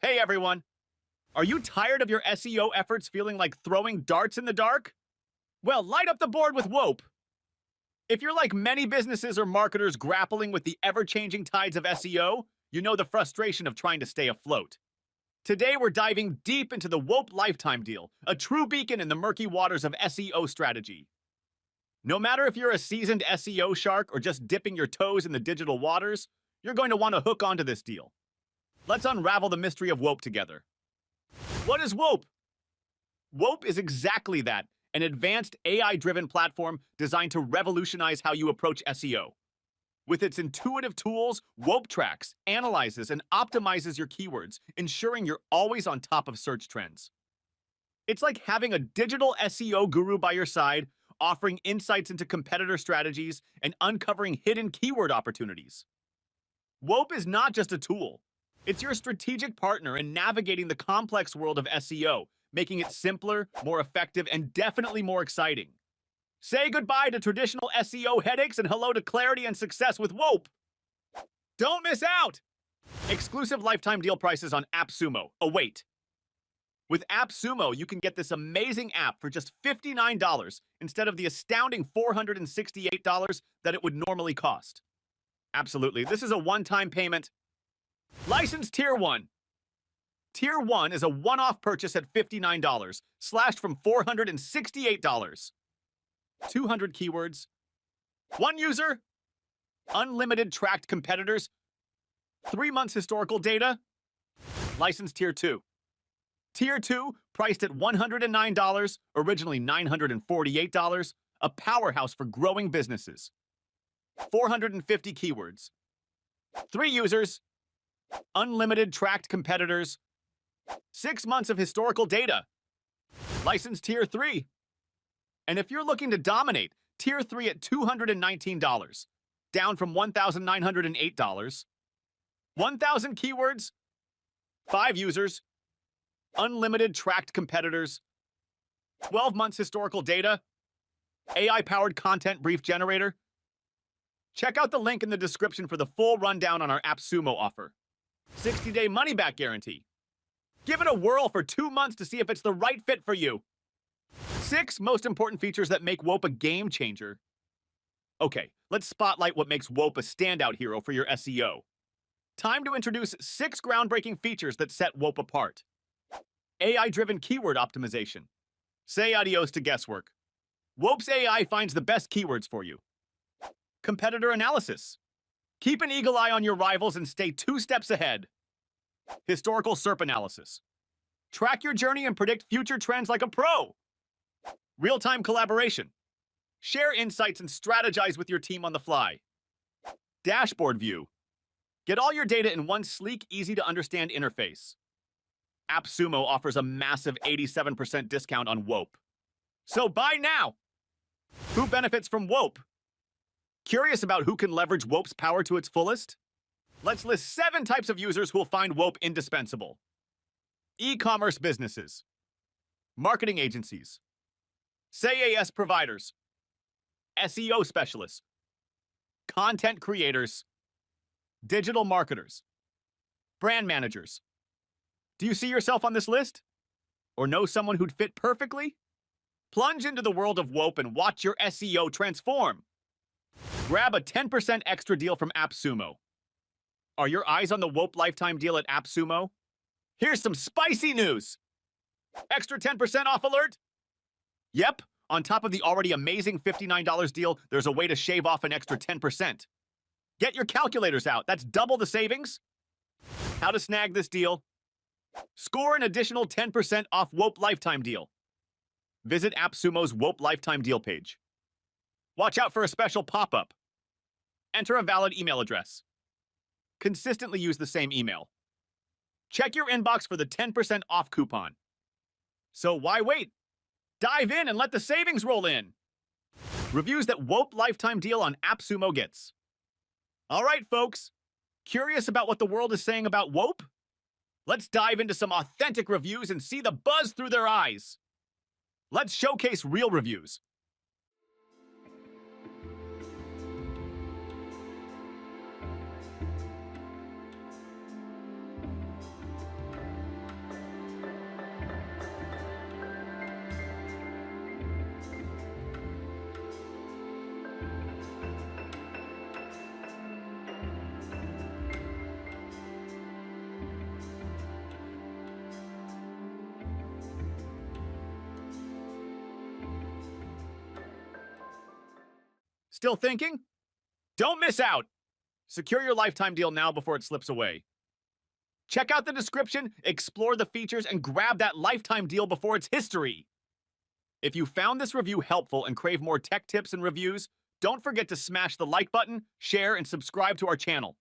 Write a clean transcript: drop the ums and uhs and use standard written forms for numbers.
Hey everyone! Are you tired of your SEO efforts feeling like throwing darts in the dark? Well, light up the board with Wope. If you're like many businesses or marketers grappling with the ever-changing tides of SEO, you know the frustration of trying to stay afloat. Today we're diving deep into the Wope lifetime deal, a true beacon in the murky waters of SEO strategy. No matter if you're a seasoned SEO shark or just dipping your toes in the digital waters, you're going to want to hook onto this deal. Let's unravel the mystery of Wope together. What is Wope? Wope is exactly that, an advanced AI-driven platform designed to revolutionize how you approach SEO. With its intuitive tools, Wope tracks, analyzes, and optimizes your keywords, ensuring you're always on top of search trends. It's like having a digital SEO guru by your side, offering insights into competitor strategies and uncovering hidden keyword opportunities. Wope is not just a tool. It's your strategic partner in navigating the complex world of SEO, making it simpler, more effective, and definitely more exciting. Say goodbye to traditional SEO headaches and hello to clarity and success with Wope. Don't miss out! Exclusive lifetime deal prices on AppSumo await. With AppSumo, you can get this amazing app for just $59 instead of the astounding $468 that it would normally cost. Absolutely, this is a one-time payment. License Tier 1. Tier 1 is a one-off purchase at $59, slashed from $468. 200 keywords. 1 user. Unlimited tracked competitors. 3 months historical data. License Tier 2. Tier 2, priced at $109, originally $948, a powerhouse for growing businesses. 450 keywords. 3 users. Unlimited tracked competitors. 6 months of historical data. License Tier 3. And if you're looking to dominate, Tier 3 at $219, down from $1,908. 1,000 keywords. 5 users. Unlimited tracked competitors. 12 months historical data. AI-powered content brief generator. Check out the link in the description for the full rundown on our AppSumo offer. 60-day money-back guarantee. Give it a whirl for 2 months to see if it's the right fit for you. 6 most important features that make Wope a game changer. Okay, let's spotlight what makes Wope a standout hero for your SEO. Time to introduce 6 groundbreaking features that set Wope apart. AI-driven keyword optimization. Say adios to guesswork. Wope's AI finds the best keywords for you. Competitor analysis. Keep an eagle eye on your rivals and stay 2 steps ahead. Historical SERP analysis. Track your journey and predict future trends like a pro. Real-time collaboration. Share insights and strategize with your team on the fly. Dashboard view. Get all your data in one sleek, easy-to-understand interface. AppSumo offers a massive 87% discount on Wope. So buy now! Who benefits from Wope? Curious about who can leverage Wope's power to its fullest? Let's list 7 types of users who will find Wope indispensable. E-commerce businesses. Marketing agencies. SaaS providers. SEO specialists. Content creators. Digital marketers. Brand managers. Do you see yourself on this list? Or know someone who'd fit perfectly? Plunge into the world of Wope and watch your SEO transform. Grab a 10% extra deal from AppSumo. Are your eyes on the Wope lifetime deal at AppSumo? Here's some spicy news! Extra 10% off alert? Yep, on top of the already amazing $59 deal, there's a way to shave off an extra 10%. Get your calculators out, that's double the savings. How to snag this deal? Score an additional 10% off Wope lifetime deal. Visit AppSumo's Wope lifetime deal page. Watch out for a special pop-up. Enter a valid email address. Consistently use the same email. Check your inbox for the 10% off coupon. So why wait? Dive in and let the savings roll in. Reviews that Wope lifetime deal on AppSumo gets. All right, folks. Curious about what the world is saying about Wope? Let's dive into some authentic reviews and see the buzz through their eyes. Let's showcase real reviews. Still thinking? Don't miss out! Secure your lifetime deal now before it slips away. Check out the description, explore the features, and grab that lifetime deal before it's history. If you found this review helpful and crave more tech tips and reviews, don't forget to smash the like button, share, and subscribe to our channel.